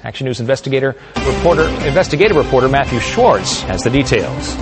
Action News investigative reporter Matthew Schwartz has the details.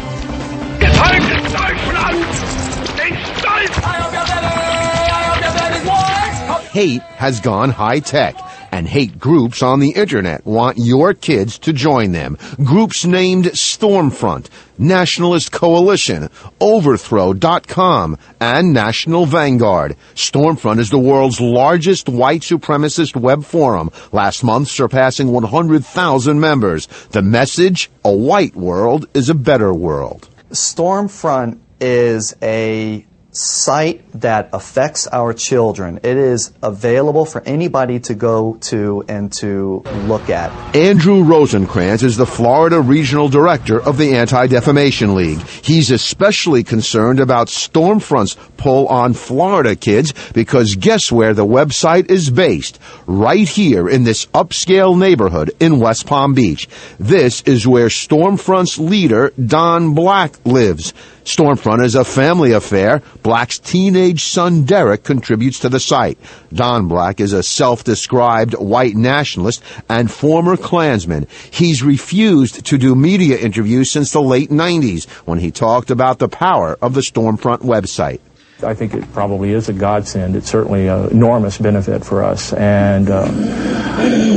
Hate has gone high-tech, and hate groups on the internet want your kids to join them. Groups named Stormfront, Nationalist Coalition, Overthrow.com, and National Vanguard. Stormfront is the world's largest white supremacist web forum, last month surpassing 100,000 members. The message: a white world is a better world. Stormfront is a site that affects our children. It is available for anybody to go to and to look at. Andrew Rosenkrantz is the Florida Regional Director of the Anti-Defamation League. He's especially concerned about Stormfront's pull on Florida kids because guess where the website is based? Right here in this upscale neighborhood in West Palm Beach. This is where Stormfront's leader, Don Black, lives. Stormfront is a family affair. Black's teenage son, Derek, contributes to the site. Don Black is a self-described white nationalist and former Klansman. He's refused to do media interviews since the late 90s when he talked about the power of the Stormfront website. I think it probably is a godsend. It's certainly an enormous benefit for us, and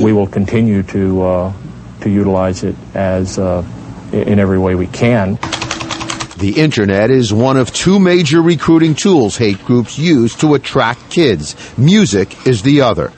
we will continue to utilize it as in every way we can. The internet is one of two major recruiting tools hate groups use to attract kids. Music is the other.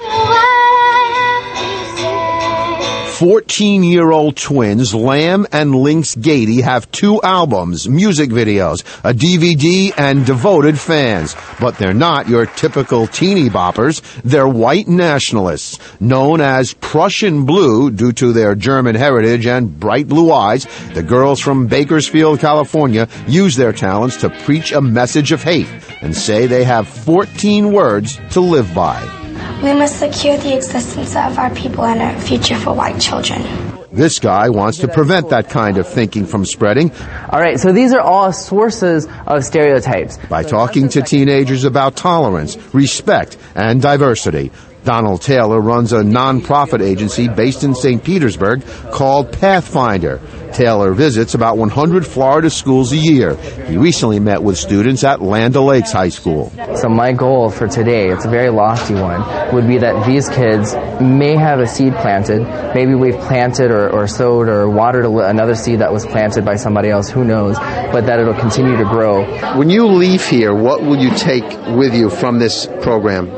14-year-old twins Lamb and Lynx Gady have 2 albums, music videos, a DVD, and devoted fans. But they're not your typical teeny boppers. They're white nationalists. Known as Prussian Blue due to their German heritage and bright blue eyes, the girls from Bakersfield, California, use their talents to preach a message of hate and say they have 14 words to live by. We must secure the existence of our people and a future for white children. This guy wants to prevent that kind of thinking from spreading. All right, so these are all sources of stereotypes. By talking to teenagers about tolerance, respect, and diversity. Donald Taylor runs a nonprofit agency based in St. Petersburg called Pathfinder. Taylor visits about 100 Florida schools a year. He recently met with students at Land O'Lakes High School. So my goal for today, it's a very lofty one, would be that these kids may have a seed planted. Maybe we've planted or sowed or watered another seed that was planted by somebody else, who knows, but that it'll continue to grow. When you leave here, what will you take with you from this program?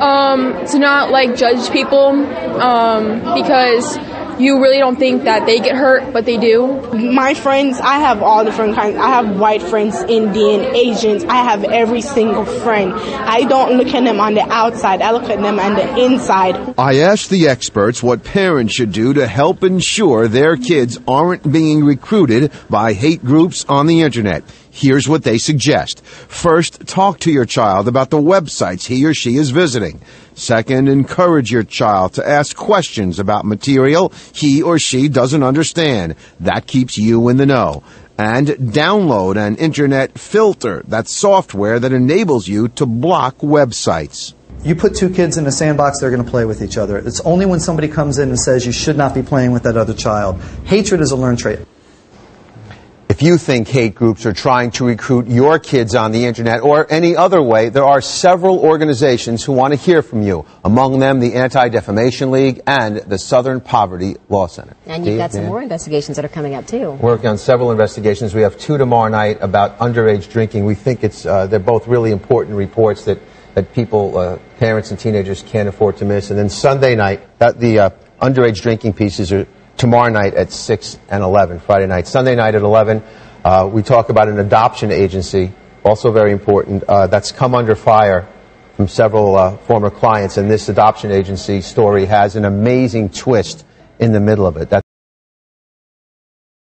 To not judge people, because you really don't think that they get hurt, but they do. My friends, I have all different kinds. I have white friends, Indian, Asians. I have every single friend. I don't look at them on the outside. I look at them on the inside. I asked the experts what parents should do to help ensure their kids aren't being recruited by hate groups on the internet. Here's what they suggest. First, talk to your child about the websites he or she is visiting. Second, encourage your child to ask questions about material he or she doesn't understand. That keeps you in the know. And download an internet filter, that's software that enables you to block websites. You put 2 kids in a sandbox, they're going to play with each other. It's only when somebody comes in and says you should not be playing with that other child. Hatred is a learned trait. If you think hate groups are trying to recruit your kids on the internet or any other way, there are several organizations who want to hear from you. Among them, the Anti-Defamation League and the Southern Poverty Law Center. And you've got some more investigations that are coming up, too. Working on several investigations. We have 2 tomorrow night about underage drinking. We think they're both really important reports that people, parents and teenagers can't afford to miss. And then Sunday night, the underage drinking pieces are tomorrow night at 6 and 11, Friday night. Sunday night at 11, we talk about an adoption agency, also very important, that's come under fire from several former clients. And this adoption agency story has an amazing twist in the middle of it. That's